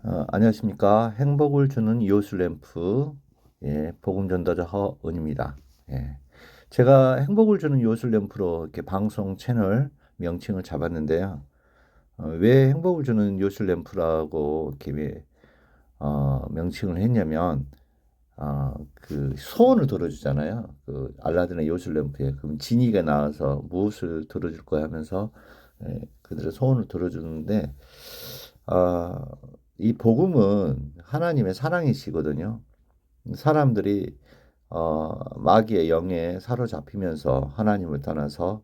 안녕하십니까. 행복을 주는 이웃을 램프, 복음 전도자 허은입니다. 제가 행복을 주는 이웃을 램프로 이렇게 방송 채널 명칭을 잡았는데요. 왜 행복을 주는 이웃을 램프라고 이렇게 명칭을 했냐면, 그 소원을 들어주잖아요. 그 알라딘의 이웃을 램프에. 그럼 지니가 나와서 무엇을 들어줄 거야 하면서 그들의 소원을 들어주는데, 아, 이 복음은 하나님의 사랑이시거든요. 사람들이 마귀의 영에 사로잡히면서 하나님을 떠나서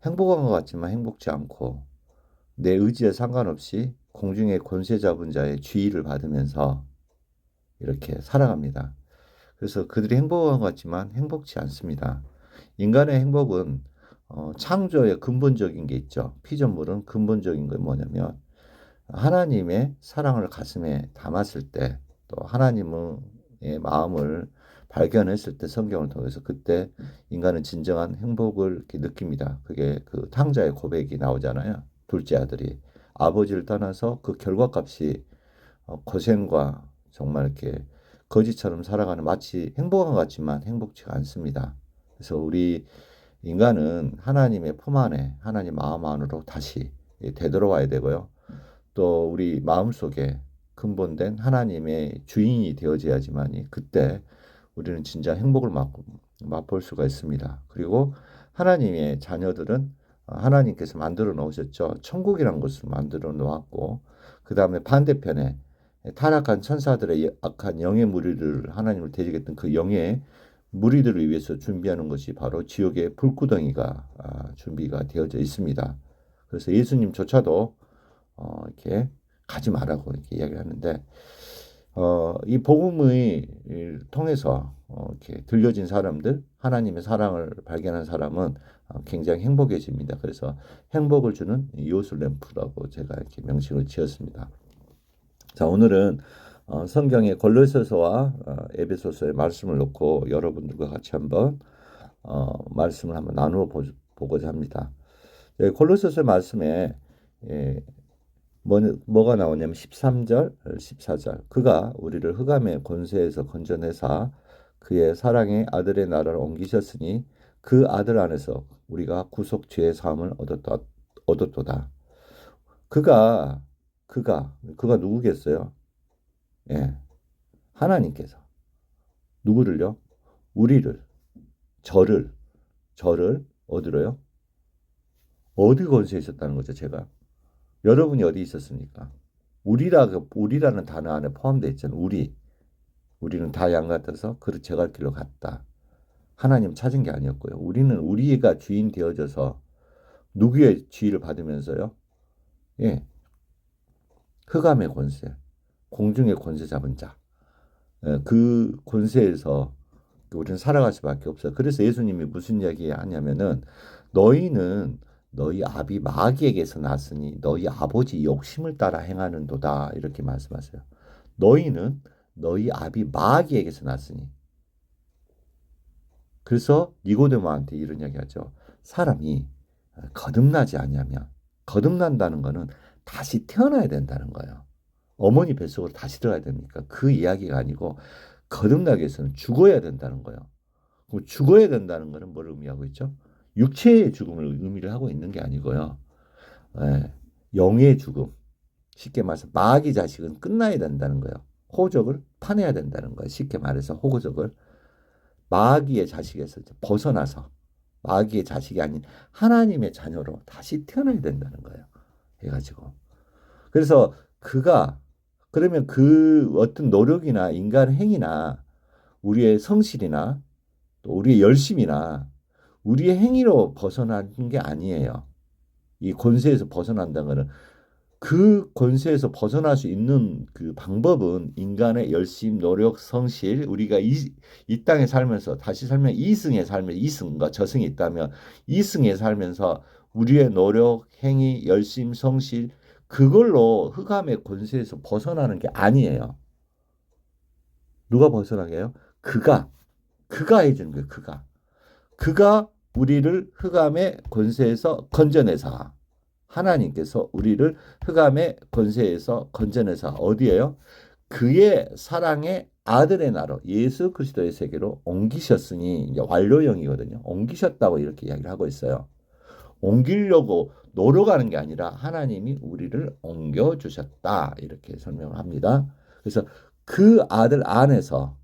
행복한 것 같지만 행복지 않고 내 의지에 상관없이 공중의 권세 잡은 자의 주의를 받으면서 이렇게 살아갑니다. 그래서 그들이 행복한 것 같지만 행복지 않습니다. 인간의 행복은 창조의 근본적인 게 있죠. 피조물은 근본적인 건 뭐냐면 하나님의 사랑을 가슴에 담았을 때, 또 하나님의 마음을 발견했을 때 성경을 통해서 그때 인간은 진정한 행복을 이렇게 느낍니다. 그게 그 탕자의 고백이 나오잖아요. 둘째 아들이 아버지를 떠나서 그 결과값이 고생과 정말 이렇게 거지처럼 살아가는, 마치 행복한 것 같지만 행복치가 않습니다. 그래서 우리 인간은 하나님의 품 안에, 하나님 마음 안으로 다시 되돌아와야 되고요. 또 우리 마음속에 근본된 하나님의 주인이 되어져야지만이 그때 우리는 진짜 행복을 맛볼 수가 있습니다. 그리고 하나님의 자녀들은 하나님께서 만들어 놓으셨죠. 천국이란 것을 만들어 놓았고, 그 다음에 반대편에 타락한 천사들의 악한 영의 무리를, 하나님을 대적했던 그 영의 무리들을 위해서 준비하는 것이 바로 지옥의 불구덩이가 준비가 되어져 있습니다. 그래서 예수님조차도 이렇게 가지 말라고 이렇게 이야기하는데, 이 복음을 통해서 이렇게 들려진 사람들, 하나님의 사랑을 발견한 사람은 굉장히 행복해집니다. 그래서 행복을 주는 이웃을 램프라고 제가 이렇게 명칭을 지었습니다. 자, 오늘은 성경의 골로새서와 에베소서의 말씀을 놓고 여러분들과 같이 한번 말씀을 한번 나누어 보고자 합니다. 골로새서 말씀에 뭐가 나오냐면 13절, 14절. 그가 우리를 흑암의 권세에서 건져내사 그의 사랑의 아들의 나라를 옮기셨으니 그 아들 안에서 우리가 구속 죄의 사함을 얻었도다. 그가 그가 누구겠어요? 예. 하나님께서 누구를요? 우리를, 저를 어디로요? 어디 권세에 있었다는 거죠, 제가. 여러분이 어디 있었습니까? 우리라는 단어 안에 포함되어 있잖아요. 우리는 다 양 같아서 그릇 제갈 길로 갔다. 하나님 찾은 게 아니었고요. 우리는 우리가 주인 되어져서 누구의 주의를 받으면서요? 예, 흑암의 권세, 공중의 권세 잡은 자, 그 권세에서 우리는 살아갈 수밖에 없어요. 그래서 예수님이 무슨 이야기 하냐면은 너희는 너희 아비 마귀에게서 났으니 너희 아버지 욕심을 따라 행하는도다, 이렇게 말씀하세요. 너희는 너희 아비 마귀에게서 났으니. 그래서 니고데모한테 이런 이야기하죠. 사람이 거듭나지 않냐면, 거듭난다는 거는 다시 태어나야 된다는 거예요. 어머니 뱃속으로 다시 들어가야 됩니까? 그 이야기가 아니고 거듭나기 위해서는 죽어야 된다는 거예요. 그럼 죽어야 된다는 것은 뭘 의미하고 있죠? 육체의 죽음을 의미를 하고 있는 게 아니고요. 예, 영의 죽음. 쉽게 말해서 마귀 자식은 끝나야 된다는 거예요. 호적을 파내야 된다는 거예요. 쉽게 말해서 호적을 마귀의 자식에서 벗어나서 마귀의 자식이 아닌 하나님의 자녀로 다시 태어나야 된다는 거예요. 해가지고. 그래서 그러면 그 어떤 노력이나 인간 행위나 우리의 성실이나 또 우리의 열심이나 우리의 행위로 벗어나는 게 아니에요. 이 권세에서 벗어난다는 것은, 그 권세에서 벗어날 수 있는 그 방법은 인간의 열심, 노력, 성실, 우리가 이 땅에 살면서 다시 살면 이승에 살면 이승과 저승이 있다면 이승에 살면서 우리의 노력, 행위, 열심, 성실, 그걸로 흑암의 권세에서 벗어나는 게 아니에요. 누가 벗어나게 해요? 그가 해주는 거예요. 그가 우리를 흑암의 권세에서 건져내사. 하나님께서 우리를 흑암의 권세에서 건져내서 어디에요? 그의 사랑의 아들의 나로 예수 그리스도의 세계로 옮기셨으니 이제 완료형이거든요. 옮기셨다고 이렇게 이야기를 하고 있어요. 옮기려고 노력하는 게 아니라 하나님이 우리를 옮겨주셨다. 이렇게 설명을 합니다. 그래서 그 아들 안에서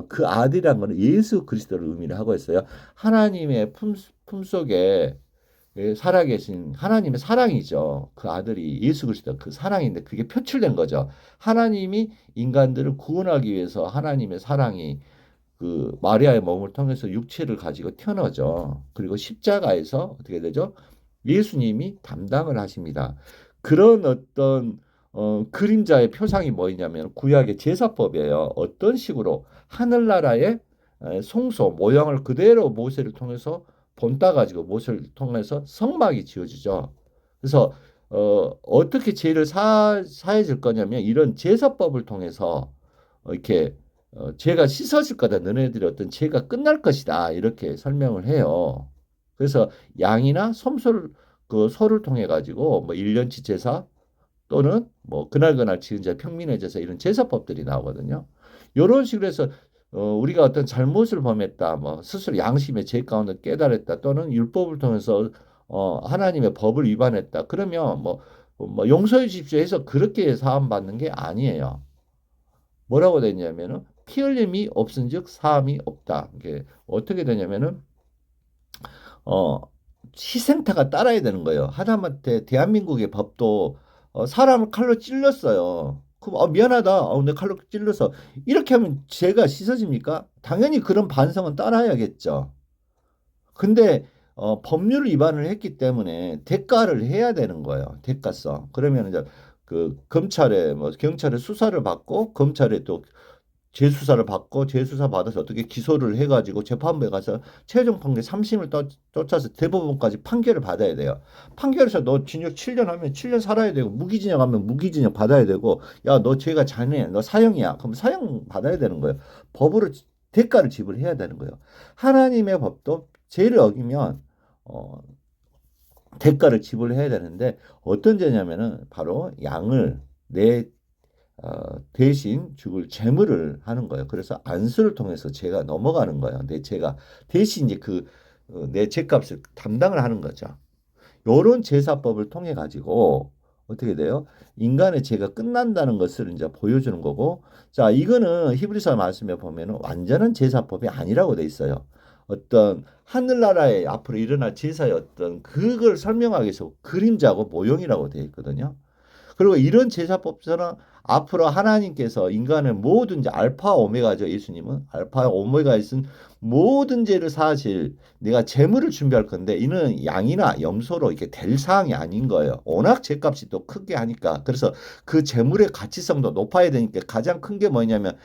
그 아들이란 거는 예수 그리스도를 의미를 하고 있어요. 하나님의 품속에 살아계신 하나님의 사랑이죠. 그 아들이 예수 그리스도 그 사랑인데 그게 표출된 거죠. 하나님이 인간들을 구원하기 위해서 하나님의 사랑이 그 마리아의 몸을 통해서 육체를 가지고 태어나죠. 그리고 십자가에서 어떻게 되죠? 예수님이 담당을 하십니다. 그런 어떤 그림자의 표상이 뭐냐면 구약의 제사법이에요. 어떤 식으로 하늘나라의 성소 모양을 그대로 모세를 통해서 본따 가지고 모세를 통해서 성막이 지어지죠. 그래서 어떻게 죄를 사해질 거냐면 이런 제사법을 통해서 이렇게 죄가 씻어질 거다. 너네들이 어떤 죄가 끝날 것이다. 이렇게 설명을 해요. 그래서 양이나 솜소를 그 소를 통해 가지고 뭐 1년치 제사 또는 뭐 그날 지은 자 평민의 제사 이런 제사법들이 나오거든요. 이런 식으로 해서 우리가 어떤 잘못을 범했다. 뭐 스스로 양심의 죄 가운데 깨달았다. 또는 율법을 통해서 하나님의 법을 위반했다. 그러면 뭐 용서해 주십시오 해서 그렇게 사함 받는 게 아니에요. 뭐라고 되냐면은 피 흘림이 없은즉 사함이 없다. 이게 어떻게 되냐면은 어 희생타가 따라야 되는 거예요. 하다못해 대한민국의 법도 사람을 칼로 찔렀어요. 그럼 미안하다. 내 칼로 찔러서 이렇게 하면 죄가 씻어집니까? 당연히 그런 반성은 따라야겠죠. 근데 법률을 위반을 했기 때문에 대가를 해야 되는 거예요. 대가성. 그러면 이제 그 검찰에 뭐 경찰에 수사를 받고 검찰에 또 재수사를 받고 재수사 받아서 어떻게 기소를 해가지고 재판부에 가서 최종 판결 3심을 쫓아서 대법원까지 판결을 받아야 돼요. 판결에서 너 징역 7년 하면 7년 살아야 되고 무기징역 하면 무기징역 받아야 되고 야 너 죄가 잔해 너 사형이야 그럼 사형 받아야 되는 거예요. 법으로 대가를 지불해야 되는 거예요. 하나님의 법도 죄를 어기면 대가를 지불해야 되는데 어떤 죄냐면은 바로 양을 내 대신 죽을 제물을 하는 거예요. 그래서 안수를 통해서 죄가 넘어가는 거예요. 내 죄가 대신 이제 내 죄값을 담당을 하는 거죠. 요런 제사법을 통해 가지고 어떻게 돼요? 인간의 죄가 끝난다는 것을 이제 보여주는 거고, 자, 이거는 히브리서 말씀에 보면은 완전한 제사법이 아니라고 돼 있어요. 어떤 하늘나라에 앞으로 일어날 제사의 어떤 그걸 설명하기 위해서 그림자고 모형이라고 돼 있거든요. 그리고 이런 제사법처럼 앞으로 하나님께서 인간의 모든 이제 알파 오메가죠. 예수님은 알파 오메가 있은 모든 죄를 사실 내가 제물을 준비할 건데 이는 양이나 염소로 이렇게 될 사항이 아닌 거예요. 워낙 죄값이 또 크게 하니까 그래서 그 제물의 가치성도 높아야 되니까 가장 큰 게 뭐냐면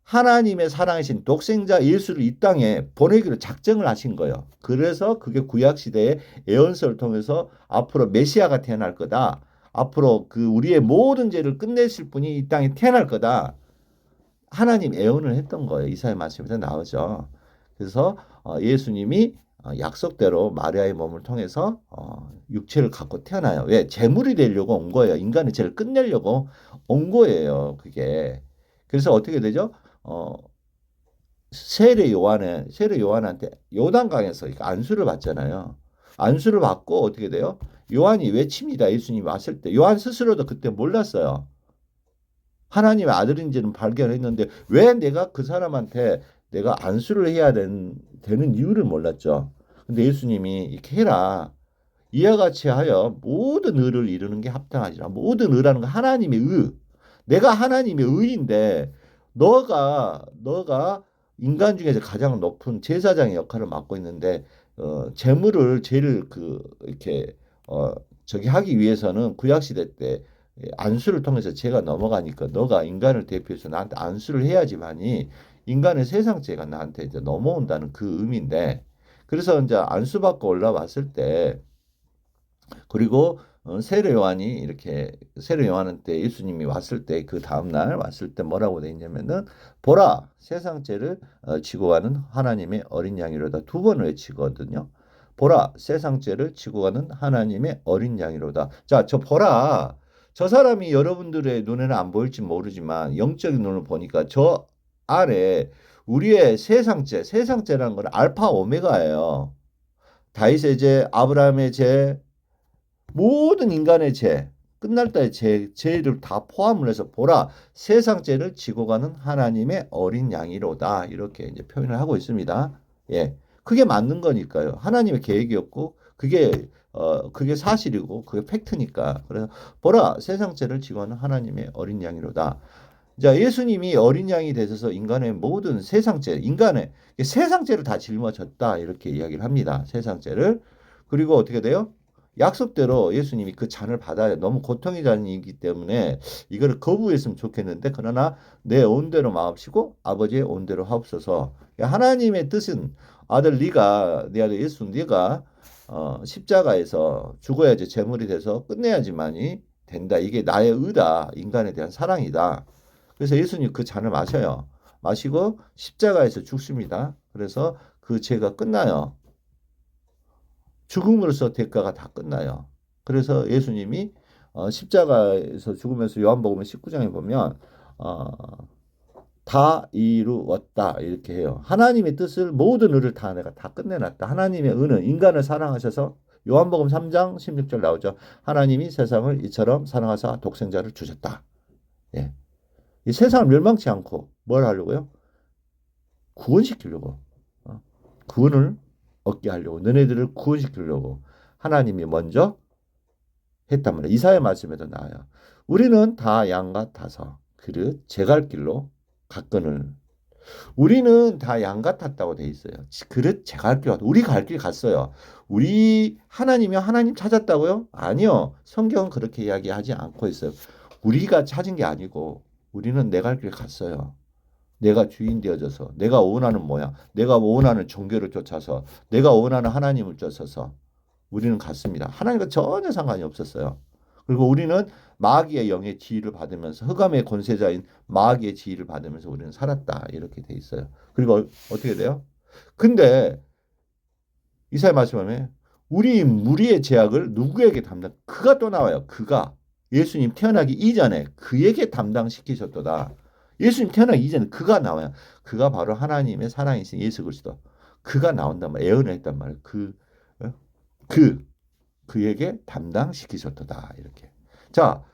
하나님의 사랑이신 독생자 예수를 이 땅에 보내기로 작정을 하신 거예요. 그래서 그게 구약 시대의 예언서를 통해서 앞으로 메시아가 태어날 거다. 앞으로 그 우리의 모든 죄를 끝내실 분이 이 땅에 태어날 거다. 하나님 예언을 했던 거예요. 이사야 말씀에서 나오죠. 그래서 예수님이 약속대로 마리아의 몸을 통해서 육체를 갖고 태어나요. 왜? 제물이 되려고 온 거예요. 인간의 죄를 끝내려고 온 거예요. 그게. 그래서 어떻게 되죠? 세례 요한한테 요단강에서 안수를 받잖아요. 안수를 받고 어떻게 돼요? 요한이 외칩니다. 예수님이 왔을 때. 요한 스스로도 그때 몰랐어요. 하나님의 아들인지는 발견했는데 왜 내가 그 사람한테 내가 안수를 해야 되는 이유를 몰랐죠. 근데 예수님이 이렇게 해라. 이와 같이 하여 모든 의를 이루는 게 합당하지라. 모든 의라는 건 하나님의 의. 내가 하나님의 의인데 너가 인간 중에서 가장 높은 제사장의 역할을 맡고 있는데 제를 이렇게 저기 하기 위해서는 구약 시대 때 안수를 통해서 죄가 넘어가니까 너가 인간을 대표해서 나한테 안수를 해야지만이 인간의 세상 죄가 나한테 이제 넘어온다는 그 의미인데 그래서 이제 안수 받고 올라왔을 때 그리고 세례 요한한테 예수님이 왔을 때 그 다음 날 왔을 때 뭐라고 돼 있냐면은 보라 세상 죄를 지고 가는 하나님의 어린 양이로다 두 번 외치거든요. 보라, 세상 죄를 지고 가는 하나님의 어린 양이로다. 자, 저 보라. 저 사람이 여러분들의 눈에는 안 보일지 모르지만 영적인 눈을 보니까 저 아래 우리의 세상 죄라는 건 알파 오메가예요. 다윗의 죄, 아브라함의 죄, 모든 인간의 죄, 끝날 때의 죄를 다 포함을 해서 보라, 세상 죄를 지고 가는 하나님의 어린 양이로다. 이렇게 이제 표현을 하고 있습니다. 예. 그게 맞는 거니까요. 하나님의 계획이었고, 그게 사실이고, 그게 팩트니까. 그래서 보라, 세상 죄를 지고 가는 하나님의 어린 양이로다. 자, 예수님이 어린 양이 되셔서 인간의 모든 세상죄, 인간의 세상죄를 다 짊어졌다. 이렇게 이야기를 합니다. 세상죄를. 그리고 어떻게 돼요? 약속대로 예수님이 그 잔을 받아야 너무 고통의 잔이기 때문에 이거를 거부했으면 좋겠는데 그러나 내 온대로 마옵시고 아버지의 온대로 하옵소서. 하나님의 뜻은 내 아들 예수 네가 십자가에서 죽어야지 제물이 돼서 끝내야지만이 된다. 이게 나의 의다. 인간에 대한 사랑이다. 그래서 예수님 그 잔을 마셔요. 마시고 십자가에서 죽습니다. 그래서 그 죄가 끝나요. 죽음으로써 대가가 다 끝나요. 그래서 예수님이 십자가에서 죽으면서 요한복음 19장에 보면 다 이루었다 이렇게 해요. 하나님의 뜻을 모든 의를 다 내가 다 끝내놨다. 하나님의 의는 인간을 사랑하셔서 요한복음 3장 16절 나오죠. 하나님이 세상을 이처럼 사랑하사 독생자를 주셨다. 예. 이 세상을 멸망치 않고 뭘 하려고요? 구원시키려고. 구원을 얻게 하려고. 너네들을 구원시키려고 하나님이 먼저 했단 말이에요. 이사야 말씀에도 나와요. 우리는 다 양 같아서 그릇 제 갈 길로 갔거늘. 우리는 다 양 같았다고 돼 있어요. 그릇 제 갈 길, 우리 갈 길 갔어요. 우리 하나님이 하나님 찾았다고요? 아니요. 성경은 그렇게 이야기하지 않고 있어요. 우리가 찾은 게 아니고 우리는 내 갈 길 갔어요. 내가 주인 되어져서 내가 원하는 모양, 내가 원하는 종교를 쫓아서 내가 원하는 하나님을 쫓아서 우리는 갔습니다. 하나님과 전혀 상관이 없었어요. 그리고 우리는 마귀의 영의 지위를 받으면서 흑암의 권세자인 마귀의 지위를 받으면서 우리는 살았다. 이렇게 돼 있어요. 그리고 어떻게 돼요? 근데 이사야 말씀하면 무리의 죄악을 누구에게 그가 또 나와요. 그가 예수님 태어나기 이전에 그에게 담당시키셨도다. 예수님 태어나기 이전에 그가 나와요. 그가 바로 하나님의 사랑이신 예수 그리스도. 그가 나온단 말이에요. 예언을 했단 말이에요. 그에게 담당시키셨도다. 이렇게. 자,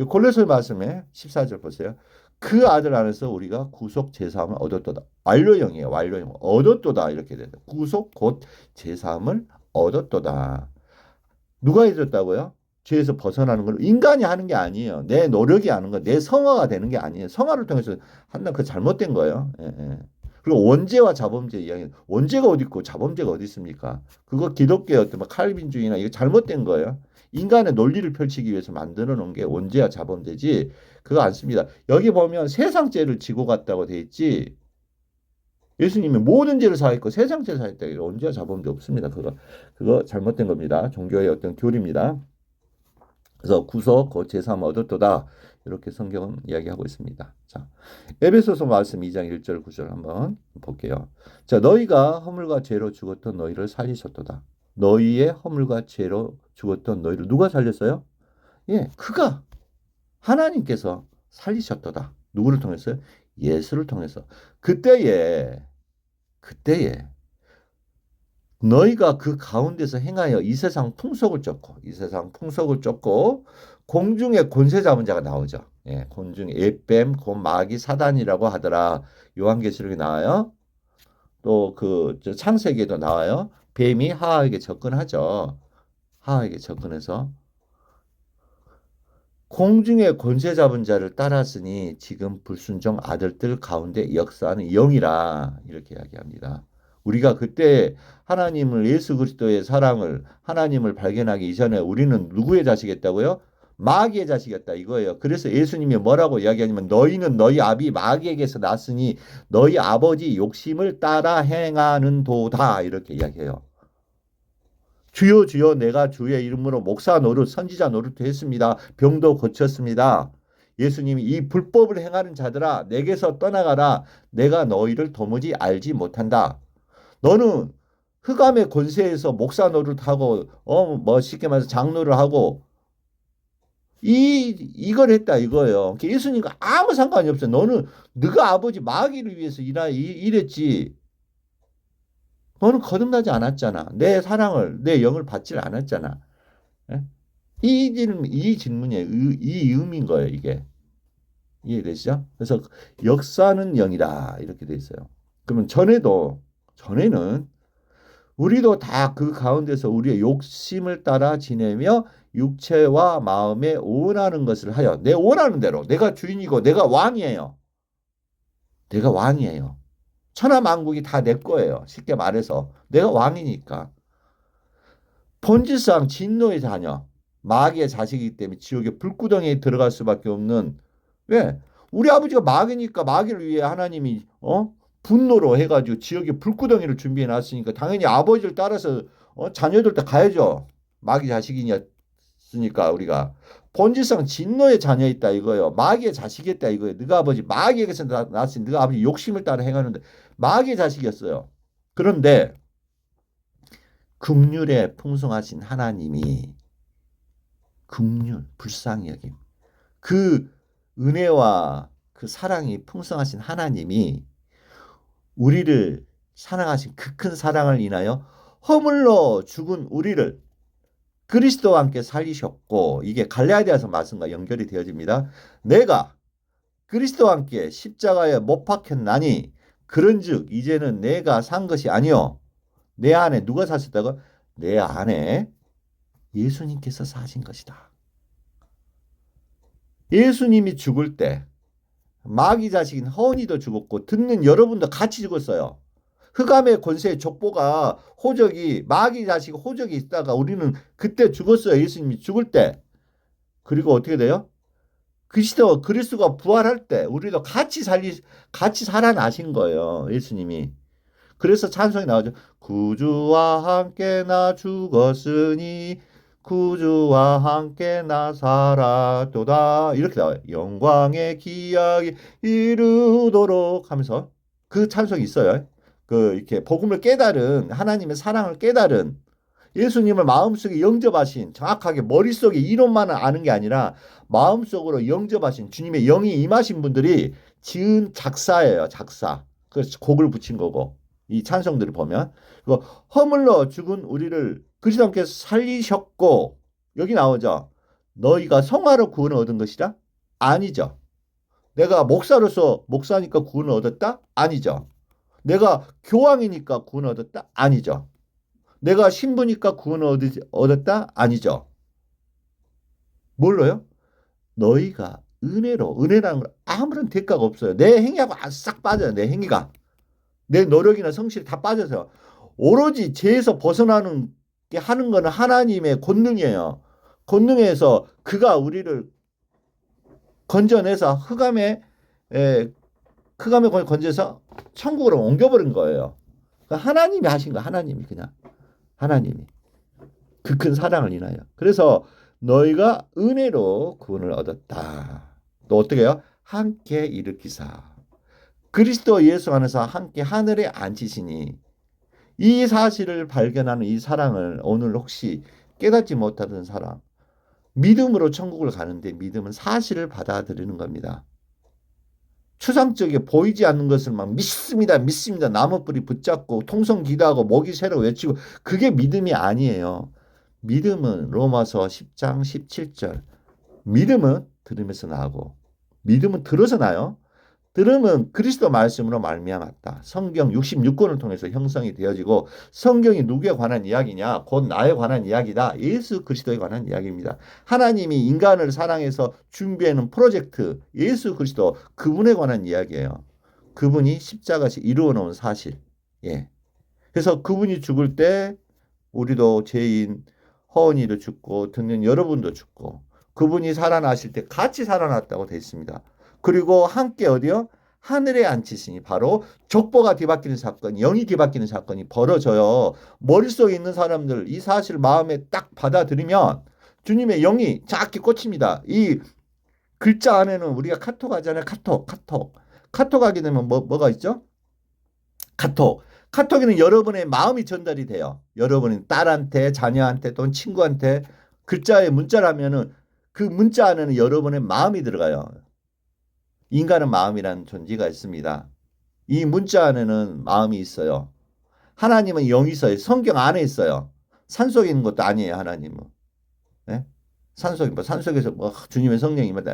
골로새 말씀에 14절 보세요. 그 아들 안에서 우리가 구속 제사함을 얻었도다. 완료형이에요. 완료형. 얻었도다. 이렇게 돼요. 구속 곧 제사함을 얻었도다. 누가 해줬다고요? 죄에서 벗어나는 걸 인간이 하는 게 아니에요. 내 노력이 하는 거, 내 성화가 되는 게 아니에요. 성화를 통해서 한다는 그 잘못된 거예요. 예, 예. 그리고 원죄와 자범죄 이야기. 원죄가 어디 있고 자범죄가 어디 있습니까? 그거 기독교의 어떤 칼빈주의나 이거 잘못된 거예요. 인간의 논리를 펼치기 위해서 만들어 놓은 게 원죄와 자범죄지 그거 안 씁니다. 여기 보면 세상 죄를 지고 갔다고 돼 있지. 예수님이 모든 죄를 사했고 세상 죄를 사했다. 원죄와 자범죄 없습니다. 그거 잘못된 겁니다. 종교의 어떤 교리입니다. 그래서 구속 곧 제사함 얻었도다. 이렇게 성경은 이야기하고 있습니다. 자, 에베소서 말씀 2장 1절 9절 한번 볼게요. 자, 너희가 허물과 죄로 죽었던 너희를 살리셨도다. 너희의 허물과 죄로 죽었던 너희를 누가 살렸어요? 예, 그가 하나님께서 살리셨도다. 누구를 통해서요? 예수를 통해서. 그때에 너희가 그 가운데서 행하여 이 세상 풍속을 쫓고 공중의 권세 잡은 자가 나오죠. 예, 공중의 에뱀, 곧 마귀 사단이라고 하더라. 요한계시록에 나와요. 또 창세기에도 나와요. 뱀이 하와에게 접근하죠. 하와에게 접근해서 공중의 권세 잡은 자를 따랐으니 지금 불순종 아들들 가운데 역사하는 영이라 이렇게 이야기합니다. 우리가 그때 하나님을 예수 그리스도의 사랑을 하나님을 발견하기 이전에 우리는 누구의 자식이었다고요? 마귀의 자식이었다 이거예요. 그래서 예수님이 뭐라고 이야기하냐면 너희는 너희 아비 마귀에게서 났으니 너희 아버지 욕심을 따라 행하는 도다 이렇게 이야기해요. 주여 주여 내가 주의 이름으로 목사 노릇 선지자 노릇도 했습니다. 병도 고쳤습니다. 예수님이 이 불법을 행하는 자들아 내게서 떠나가라. 내가 너희를 도무지 알지 못한다. 너는 흑암의 권세에서 목사 노릇하고 뭐 쉽게 말해서 장로를 하고 이걸 했다 이거예요. 예수님과 아무 상관이 없어. 너는 네가 아버지 마귀를 위해서 일했지. 너는 거듭나지 않았잖아. 내 사랑을 내 영을 받지 않았잖아. 예? 이 질문이에요. 이 의미인 거예요. 이게 이해되시죠? 그래서 역사는 영이다 이렇게 돼 있어요. 그러면 전에는 우리도 다 그 가운데서 우리의 욕심을 따라 지내며 육체와 마음에 원하는 것을 하여 내 원하는 대로 내가 주인이고 내가 왕이에요. 내가 왕이에요. 천하만국이 다 내 거예요. 쉽게 말해서 내가 왕이니까. 본질상 진노의 자녀, 마귀의 자식이기 때문에 지옥의 불구덩이에 들어갈 수밖에 없는 왜? 우리 아버지가 마귀니까 마귀를 위해 하나님이 분노로 해가지고 지옥의 불구덩이를 준비해 놨으니까 당연히 아버지를 따라서 자녀들 때 가야죠. 마귀 자식이었으니까 우리가 본질상 진노의 자녀였다 이거예요. 마귀의 자식이었다 이거예요. 네가 아버지 마귀에게서 났으니 네가 아버지 욕심을 따라 행하는데 마귀의 자식이었어요. 그런데 긍휼에 풍성하신 하나님이 긍휼, 불쌍히 여김. 그 은혜와 그 사랑이 풍성하신 하나님이 우리를 사랑하신 그 큰 사랑을 인하여 허물로 죽은 우리를 그리스도와 함께 살리셨고 이게 갈라디아서 말씀과 연결이 되어집니다. 내가 그리스도와 함께 십자가에 못 박혔나니 그런즉 이제는 내가 산 것이 아니요 내 안에 누가 사셨다고? 내 안에 예수님께서 사신 것이다. 예수님이 죽을 때 마귀 자식인 허은이도 죽었고 듣는 여러분도 같이 죽었어요. 흑암의 권세의 족보가 호적이 마귀 자식 호적이 있다가 우리는 그때 죽었어요. 예수님이 죽을 때. 그리고 어떻게 돼요? 그리스도가 부활할 때 우리도 같이 살아나신 거예요. 예수님이. 그래서 찬송이 나오죠. 구주와 함께 나 죽었으니 구주와 함께 나 살았도다. 이렇게 나와요. 영광의 기약이 이르도록 하면서 그 찬송이 있어요. 이렇게 복음을 깨달은 하나님의 사랑을 깨달은 예수님을 마음속에 영접하신 정확하게 머릿속에 이론만 아는 게 아니라 마음속으로 영접하신 주님의 영이 임하신 분들이 지은 작사예요. 작사. 그래서 곡을 붙인 거고 이 찬송들을 보면 허물로 죽은 우리를 그리스도 함께 살리셨고 여기 나오죠. 너희가 성화로 구원을 얻은 것이라? 아니죠. 내가 목사니까 구원을 얻었다? 아니죠. 내가 교황이니까 구원을 얻었다? 아니죠. 내가 신부니까 구원을 얻었다? 아니죠. 뭘로요? 너희가 은혜라는 건 아무런 대가가 없어요. 내 행위하고 싹 빠져요. 내 행위가. 내 노력이나 성실이 다 빠져서 오로지 죄에서 벗어나는 게 하는 거는 하나님의 권능이에요. 권능에서 그가 우리를 건져내서 흑암에 건져서 천국으로 옮겨버린 거예요. 하나님이 하신 거 하나님이 그냥 하나님이 그 큰 사랑을 인하여. 그래서 너희가 은혜로 구원을 얻었다. 또 어떻게 해요? 함께 일으키사. 그리스도 예수 안에서 함께 하늘에 앉히시니 이 사실을 발견하는 이 사랑을 오늘 혹시 깨닫지 못하던 사람 믿음으로 천국을 가는데 믿음은 사실을 받아들이는 겁니다. 추상적이게 보이지 않는 것을 막 믿습니다. 나무뿌리 붙잡고 통성 기도하고 목이 새로 외치고 그게 믿음이 아니에요. 믿음은 로마서 10장 17절 믿음은 들으면서 나고 믿음은 들어서 나요. 들으면 그리스도 말씀으로 말미암았다. 성경 66권을 통해서 형성이 되어지고 성경이 누구에 관한 이야기냐? 곧 나에 관한 이야기다. 예수 그리스도에 관한 이야기입니다. 하나님이 인간을 사랑해서 준비하는 프로젝트 예수 그리스도 그분에 관한 이야기예요. 그분이 십자가에서 이루어 놓은 사실. 예. 그래서 그분이 죽을 때 우리도 죄인 허은이도 죽고 듣는 여러분도 죽고 그분이 살아나실 때 같이 살아났다고 되어 있습니다. 그리고 함께 어디요? 하늘에 앉히시니 바로 족보가 뒤바뀌는 사건, 영이 뒤바뀌는 사건이 벌어져요. 머릿속에 있는 사람들 이 사실을 마음에 딱 받아들이면 주님의 영이 작게 꽂힙니다. 이 글자 안에는 우리가 카톡 하잖아요. 카톡 하게 되면 뭐가 있죠? 카톡 카톡에는 여러분의 마음이 전달이 돼요. 여러분이 딸한테, 자녀한테 또는 친구한테 글자에 문자를 하면은 그 문자 안에는 여러분의 마음이 들어가요. 인간은 마음이라는 존재가 있습니다. 이 문자 안에는 마음이 있어요. 하나님은 영이 있어요. 성경 안에 있어요. 산속에 있는 것도 아니에요, 하나님은. 네? 산속에서 뭐 주님의 성령이면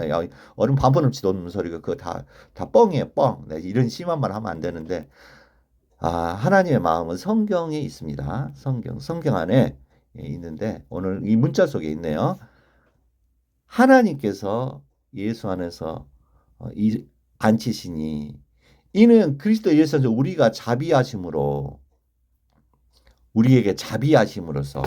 얼음 반번음치 놓는 소리가 그거 다 뻥이에요, 뻥. 네, 이런 심한 말 하면 안 되는데, 하나님의 마음은 성경에 있습니다. 성경 안에 있는데, 오늘 이 문자 속에 있네요. 하나님께서 예수 안에서 앉히시니, 이는 그리스도 예수 안에서 우리에게 자비하심으로써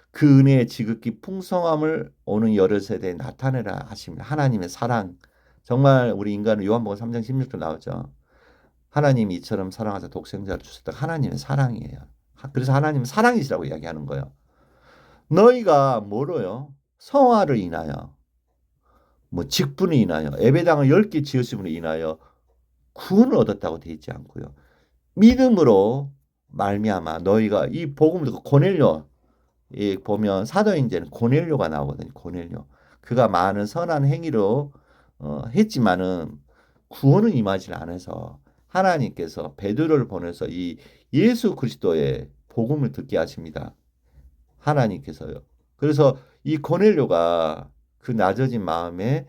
그 은혜의 지극히 풍성함을 오는 여러 세대에 나타내라 하십니다. 하나님의 사랑. 정말 우리 인간은 요한복음 3장 16절 나오죠. 하나님이 이처럼 사랑하사 독생자를 주셨다. 하나님의 사랑이에요. 그래서 하나님은 사랑이시라고 이야기하는 거예요. 너희가 뭐로요? 성화를 인하여, 뭐 직분을 인하여, 예배당을 10개 지으심으로 인하여 구원을 얻었다고 되어 있지 않고요. 믿음으로 말미암아 너희가 이 복음을 듣고 고넬료, 보면 사도행전은 고넬료가 나오거든요. 고넬료. 그가 많은 선한 행위로 했지만은 구원은 임하지 않아서 하나님께서 베드로를 보내서 이 예수 그리스도의 복음을 듣게 하십니다. 하나님께서요. 그래서 이 고넬료가 그 낮아진 마음에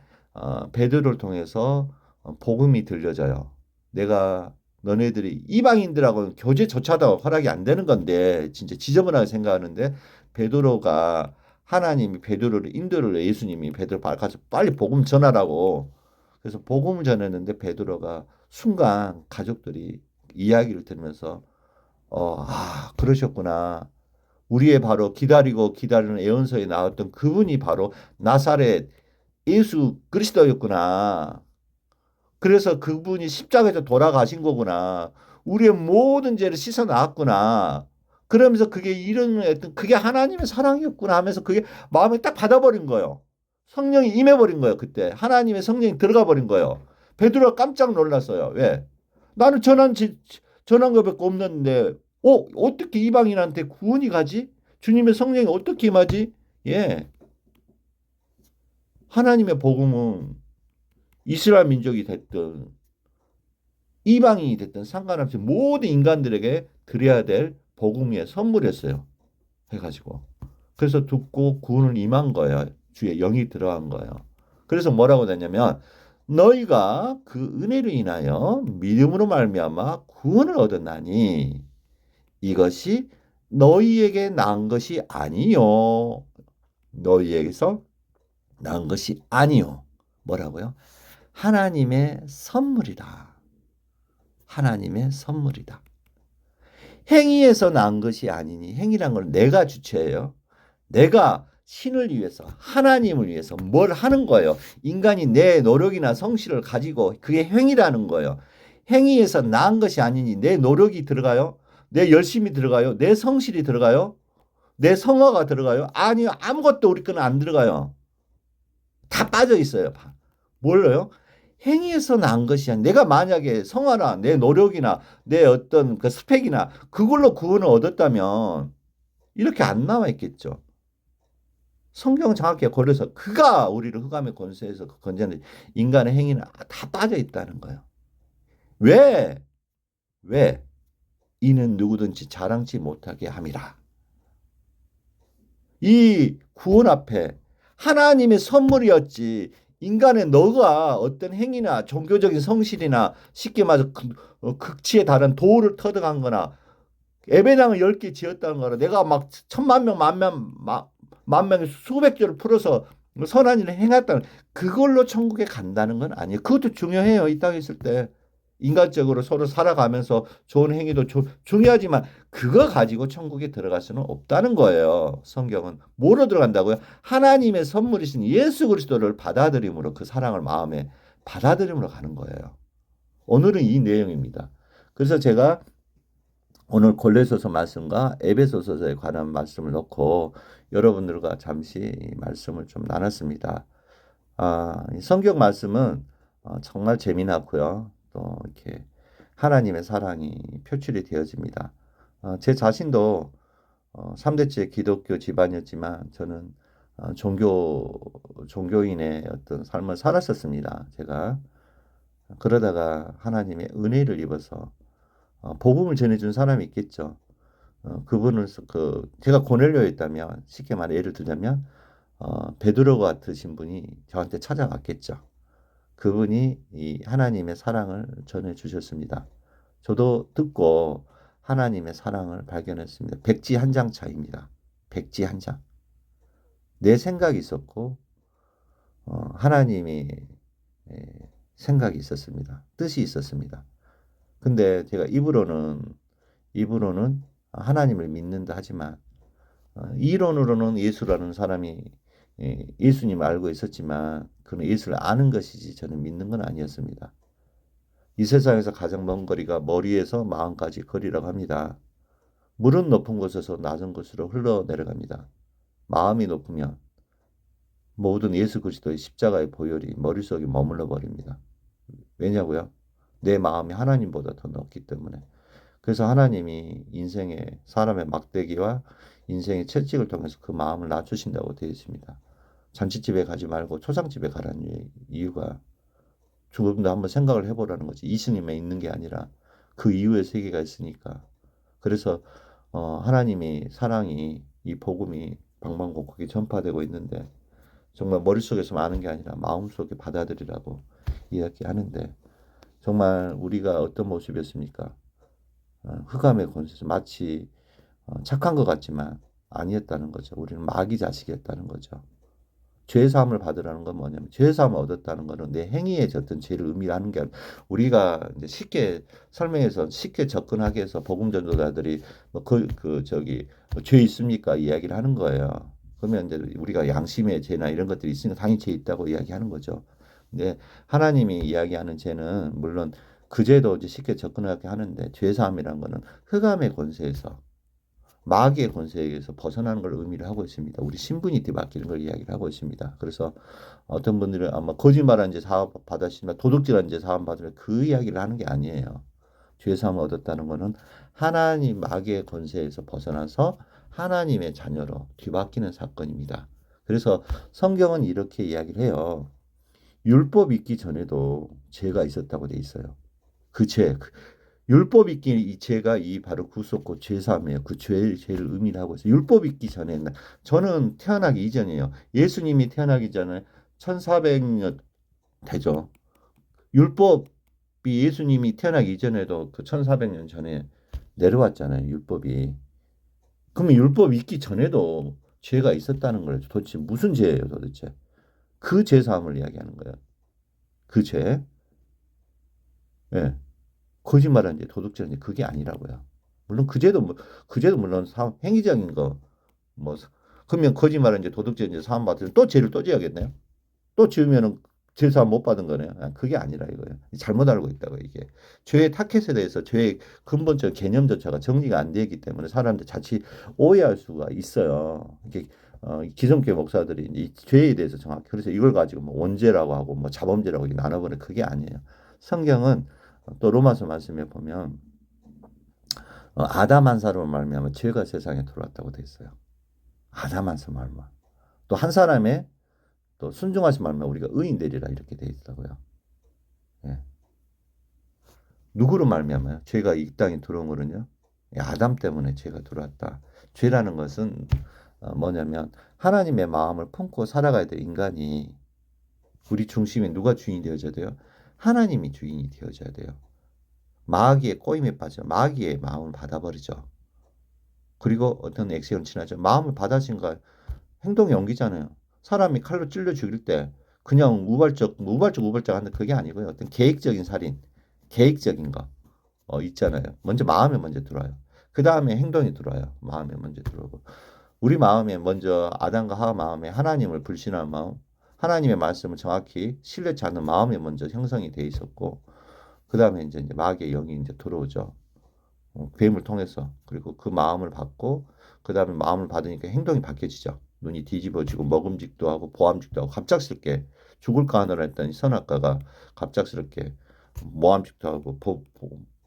베드로를 통해서 복음이 들려져요. 내가 너네들이 이방인들하고는 교제조차도 허락이 안 되는 건데 진짜 지저분하게 생각하는데 베드로가 하나님이 베드로를 인도를 예수님이 베드로 가서 빨리 복음 전하라고 그래서 복음을 전했는데 베드로가 순간 가족들이 이야기를 들으면서 그러셨구나. 우리의 바로 기다리는 예언서에 나왔던 그분이 바로 나사렛 예수 그리스도였구나. 그래서 그분이 십자가에서 돌아가신 거구나. 우리의 모든 죄를 씻어 놨구나. 그러면서 그게 하나님의 사랑이었구나 하면서 그게 마음에 딱 받아버린 거예요. 성령이 임해버린 거예요. 그때 하나님의 성령이 들어가 버린 거예요. 베드로가 깜짝 놀랐어요. 왜? 나는 전한 것밖에 없는데 어떻게 이방인한테 구원이 가지? 주님의 성령이 어떻게 임하지? 예. 하나님의 복음은 이스라엘 민족이 됐든 이방인이 됐든 상관없이 모든 인간들에게 드려야 될 복음의 선물이었어요. 해가지고. 그래서 듣고 구원을 임한 거예요. 주의 영이 들어간 거예요. 그래서 뭐라고 되냐면 너희가 그 은혜로 인하여 믿음으로 말미암아 구원을 얻었나니 이것이 너희에게 난 것이 아니요. 너희에게서 난 것이 아니요. 뭐라고요? 하나님의 선물이다. 하나님의 선물이다. 행위에서 난 것이 아니니 행위란 건 내가 주체예요. 내가 신을 위해서 하나님을 위해서 뭘 하는 거예요. 인간이 내 노력이나 성실을 가지고 그게 행위라는 거예요. 행위에서 난 것이 아니니 내 노력이 들어가요? 내 열심이 들어가요? 내 성실이 들어가요? 내 성화가 들어가요? 아니요. 아무것도 우리 거는 안 들어가요. 다 빠져 있어요. 뭘로요? 행위에서 난 것이 아니라 내가 만약에 성화나 내 노력이나 내 어떤 그 스펙이나 그걸로 구원을 얻었다면 이렇게 안 나와 있겠죠. 성경은 정확히 걸려서 그가 우리를 흑암의 권세에서 건져내 인간의 행위는 다 빠져 있다는 거예요. 왜? 왜? 이는 누구든지 자랑치 못하게 함이라. 이 구원 앞에 하나님의 선물이었지 인간의 너가 어떤 행위나 종교적인 성실이나 쉽게 말해서 극치에 달한 도를 터득한 거나 예배당을 10개 지었다는 거나 내가 막 1000만 명, 만 명이 수백 조를 풀어서 선한 일을 행했다는 그걸로 천국에 간다는 건 아니에요. 그것도 중요해요. 이 땅에 있을 때. 인간적으로 서로 살아가면서 좋은 행위도 중요하지만 그거 가지고 천국에 들어갈 수는 없다는 거예요. 성경은 뭐로 들어간다고요? 하나님의 선물이신 예수 그리스도를 받아들임으로 그 사랑을 마음에 받아들임으로 가는 거예요. 오늘은 이 내용입니다. 그래서 제가 오늘 골로새서 말씀과 에베소서에 관한 말씀을 놓고 여러분들과 잠시 말씀을 좀 나눴습니다. 성경 말씀은 정말 재미나고요. 또 이렇게 하나님의 사랑이 표출이 되어집니다. 제 자신도 3대째 기독교 집안이었지만 저는 종교인의 어떤 삶을 살았었습니다. 제가 그러다가 하나님의 은혜를 입어서 복음을 전해준 사람이 있겠죠. 그분은 제가 고넬료였다면 쉽게 말해 예를 들자면 베드로 같으신 분이 저한테 찾아왔겠죠. 그분이 이 하나님의 사랑을 전해 주셨습니다. 저도 듣고 하나님의 사랑을 발견했습니다. 백지 한 장 차이입니다. 백지 한 장. 내 생각이 있었고 하나님이 예, 생각이 있었습니다. 뜻이 있었습니다. 근데 제가 입으로는 하나님을 믿는다 하지만 이론으로는 예수라는 사람이 예수님을 알고 있었지만 그는 예수를 아는 것이지 저는 믿는 건 아니었습니다. 이 세상에서 가장 먼 거리가 머리에서 마음까지 거리라고 합니다. 물은 높은 곳에서 낮은 곳으로 흘러내려갑니다. 마음이 높으면 모든 예수 그리스도의 십자가의 보혈이 머릿속에 머물러 버립니다. 왜냐고요? 내 마음이 하나님보다 더 높기 때문에. 그래서 하나님이 인생의 사람의 막대기와 인생의 채찍을 통해서 그 마음을 낮추신다고 되어 있습니다. 잔치집에 가지 말고 초상집에 가라는 이유가 조금 더 한번 생각을 해보라는 거지. 이스님에 있는 게 아니라 그 이후의 세계가 있으니까. 그래서 하나님이 사랑이 이 복음이 방방곡곡에 전파되고 있는데 정말 머릿속에서 아는 게 아니라 마음속에 받아들이라고 이야기하는데 정말 우리가 어떤 모습이었습니까? 흑암의 권세에서 마치 착한 것 같지만 아니었다는 거죠. 우리는 마귀 자식이었다는 거죠. 죄사함을 받으라는 건 뭐냐면 죄사함을 얻었다는 거는 내 행위에 졌던 죄를 의미하는 게 아니라 우리가 이제 쉽게 설명해서 쉽게 접근하게 해서 복음 전도자들이 뭐죄 있습니까 이야기를 하는 거예요. 그러면 이제 우리가 양심의 죄나 이런 것들이 있으니까 당연히 죄 있다고 이야기하는 거죠. 근데 하나님이 이야기하는 죄는 물론 그 죄도 이제 쉽게 접근하게 하는데 죄사함이라는 거는 흑암의 권세에서 마귀의 권세에서 벗어나는 걸 의미를 하고 있습니다. 우리 신분이 뒤바뀌는 걸 이야기를 하고 있습니다. 그래서 어떤 분들은 아마 거짓말한 죄 사함 받으시면 도둑질한 죄 사함 받으면 그 이야기를 하는 게 아니에요. 죄 사함을 얻었다는 것은 하나님 마귀의 권세에서 벗어나서 하나님의 자녀로 뒤바뀌는 사건입니다. 그래서 성경은 이렇게 이야기를 해요. 율법 있기 전에도 죄가 있었다고 돼 있어요. 그 죄, 율법 있기 이 죄가 이 바로 구속고 죄사함이에요. 그 죄를 의미를 하고 있어요. 율법 있기 전에 저는 태어나기 이전이에요. 예수님이 태어나기 전에 1400년 되죠. 율법이 예수님이 태어나기 이전에도 그 1400년 전에 내려왔잖아요. 율법이. 그러면 율법 있기 전에도 죄가 있었다는 거예요. 도대체 무슨 죄예요, 도대체? 그 죄사함을 이야기하는 거예요. 그 죄. 예. 거짓말한 죄, 도둑질한 죄 그게 아니라고요. 물론 그 죄도 물론 행위적인 거 뭐 그러면 거짓말한 죄, 도둑질한 죄 사함 받으면 또 죄를 또 지어야겠네요. 또 지으면은 죄 사함 못 받은 거네요. 그게 아니라 이거예요. 잘못 알고 있다고 이게 죄의 타켓에 대해서 죄의 근본적 개념조차가 정리가 안 되기 때문에 사람들 자칫 오해할 수가 있어요. 이게 기성교 목사들이 이 죄에 대해서 정확히 그래서 이걸 가지고 뭐 원죄라고 하고 뭐 자범죄라고 나눠버리는 그게 아니에요. 성경은 또 로마서 말씀에 보면 아담 한 사람으로 말미암아 죄가 세상에 들어왔다고 돼 있어요. 아담 한 사람 말미암아 또 한 사람의 또 순종하신 말미암아 우리가 의인 되리라 이렇게 돼 있다고요. 예. 누구로 말미암아요? 죄가 이 땅에 들어온 거는요. 아담 때문에 죄가 들어왔다. 죄라는 것은 뭐냐면 하나님의 마음을 품고 살아가야 될 인간이 우리 중심에 누가 주인이 되어져야 돼요? 하나님이 주인이 되어져야 돼요. 마귀의 꼬임에 빠져 마귀의 마음을 받아버리죠. 그리고 어떤 액션을 취하죠. 마음을 받아진 거 행동이 옮기잖아요. 사람이 칼로 찔러 죽일 때 그냥 우발적 하는데 그게 아니고요. 어떤 계획적인 살인, 계획적인 거 있잖아요. 먼저 마음에 먼저 들어와요. 그 다음에 행동이 들어와요. 마음에 먼저 들어오고 우리 마음에 먼저 아담과 하와 마음에 하나님을 불신하는 마음, 하나님의 말씀을 정확히 신뢰치 않는 마음이 먼저 형성이 돼 있었고 그 다음에 이제 마귀의 영이 이제 들어오죠. 뱀을 통해서 그리고 그 마음을 받고 그 다음에 마음을 받으니까 행동이 바뀌어지죠. 눈이 뒤집어지고 먹음직도 하고 보암직도 하고 갑작스럽게 죽을까 하노라 했더니 선악과가 갑작스럽게 모함직도 하고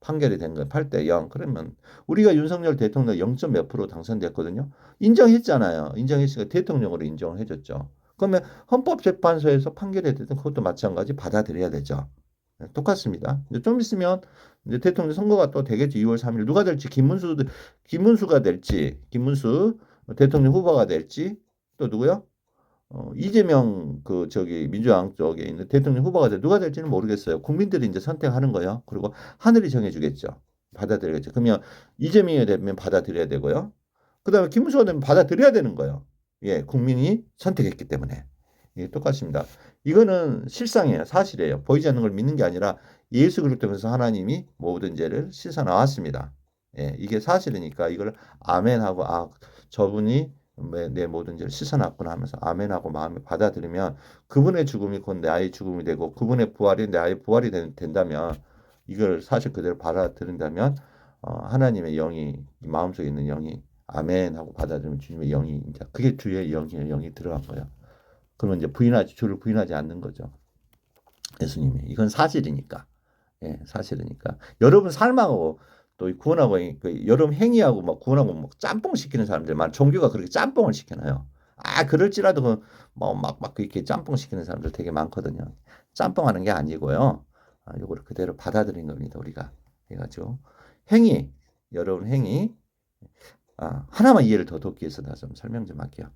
판결이 된 거예요. 8대 0. 그러면 우리가 윤석열 대통령 0. 몇 프로 당선됐거든요. 인정했잖아요. 인정했으니까 대통령으로 인정을 해줬죠. 그러면 헌법재판소에서 판결이 됐든 그것도 마찬가지 받아들여야 되죠. 네, 똑같습니다. 이제 좀 있으면 이제 대통령 선거가 또 되겠지. 2월 3일 누가 될지 김문수가 될지 김문수 대통령 후보가 될지 또 누구요? 이재명 그 저기 민주당 쪽에 있는 대통령 후보가 누가 될지는 모르겠어요. 국민들이 이제 선택하는 거예요. 그리고 하늘이 정해주겠죠. 받아들여야죠. 그러면 이재명이 되면 받아들여야 되고요. 그다음에 김문수가 되면 받아들여야 되는 거예요. 예, 국민이 선택했기 때문에. 예, 똑같습니다. 이거는 실상이에요. 사실이에요. 보이지 않는 걸 믿는 게 아니라 예수 그리스도 통해서 하나님이 모든 죄를 씻어 나왔습니다. 예, 이게 사실이니까 이걸 아멘하고 저분이 내 모든 죄를 씻어놨구나 하면서 아멘하고 마음에 받아들이면 그분의 죽음이 곧 내 아이의 죽음이 되고 그분의 부활이 내 아이의 부활이 된다면 이걸 사실 그대로 받아들인다면 하나님의 영이 마음속에 있는 영이 아멘하고 받아들이면 주님의 영이 이제 그게 주의 영이에요. 영이 들어간 거예요. 그러면 이제 주를 부인하지 않는 거죠. 예수님이 이건 사실이니까. 예, 사실이니까. 여러분 삶하고 또 구원하고 그 여러분 행위하고 막 구원하고 막 짬뽕 시키는 사람들 많아. 종교가 그렇게 짬뽕을 시켜놔요. 그럴지라도 그막막 그렇게 짬뽕 시키는 사람들 되게 많거든요. 짬뽕하는 게 아니고요. 요거를 그대로 받아들인 겁니다. 우리가 해가지고 여러분 행위 하나만 이해를 더 돕기 위해서 나 좀 설명 좀 할게요.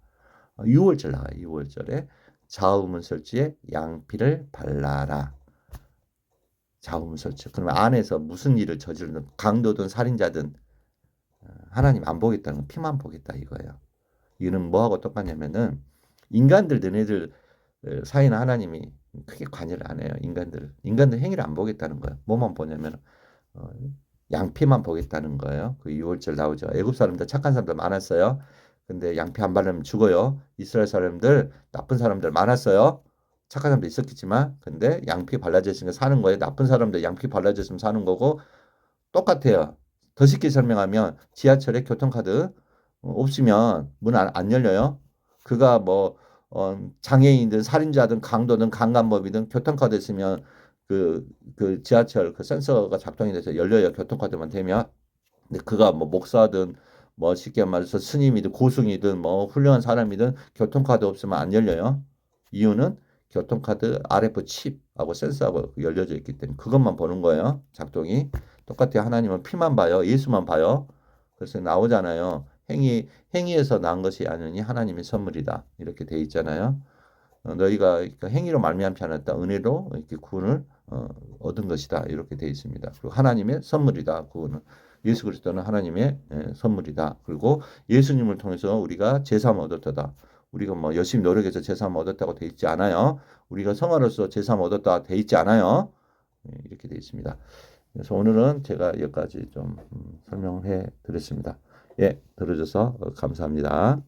6월절 나가요. 6월절에 좌우문설주에 양피를 발라라. 좌우문설주. 그러면 안에서 무슨 일을 저지르는 강도든 살인자든 하나님 안 보겠다는 건 피만 보겠다 이거예요. 이거는 뭐하고 똑같냐면은 인간들 너네들 사이는 하나님이 크게 관여를 안 해요. 인간들 행위를 안 보겠다는 거예요. 뭐만 보냐면 양피만 보겠다는 거예요. 그 6월절 나오죠. 애굽 사람들 착한 사람들 많았어요. 근데 양피 안 바르면 죽어요. 이스라엘 사람들 나쁜 사람들 많았어요. 착한 사람도 있었겠지만 근데 양피 발라졌으니까 사는 거예요. 나쁜 사람들 양피 발라졌으면 사는 거고 똑같아요. 더 쉽게 설명하면 지하철에 교통카드 없으면 문 안 열려요. 그가 뭐 장애인이든 살인자든 강도든 강간범이든 교통카드 있으면 그 지하철 그 센서가 작동이 돼서 열려요. 교통카드만 되면. 근데 그가 뭐 목사든 뭐 쉽게 말해서 스님이든 고승이든 뭐 훌륭한 사람이든 교통카드 없으면 안 열려요. 이유는 교통카드 RF 칩하고 센서하고 열려져 있기 때문에 그것만 보는 거예요. 작동이. 똑같아요. 하나님은 피만 봐요. 예수만 봐요. 그래서 나오잖아요. 행위에서 난 것이 아니니 하나님의 선물이다. 이렇게 돼 있잖아요. 너희가 그러니까 행위로 말미암지 않았다. 은혜로 이렇게 구원을 얻은 것이다. 이렇게 돼 있습니다. 그리고 하나님의 선물이다. 구원은. 예수 그리스도는 하나님의 선물이다. 그리고 예수님을 통해서 우리가 제사함 얻었다. 우리가 뭐 열심히 노력해서 제사함 얻었다고 돼 있지 않아요. 우리가 성화로서 제사함 얻었다 돼 있지 않아요. 이렇게 돼 있습니다. 그래서 오늘은 제가 여기까지 좀 설명해 드렸습니다. 예, 들어줘서 감사합니다.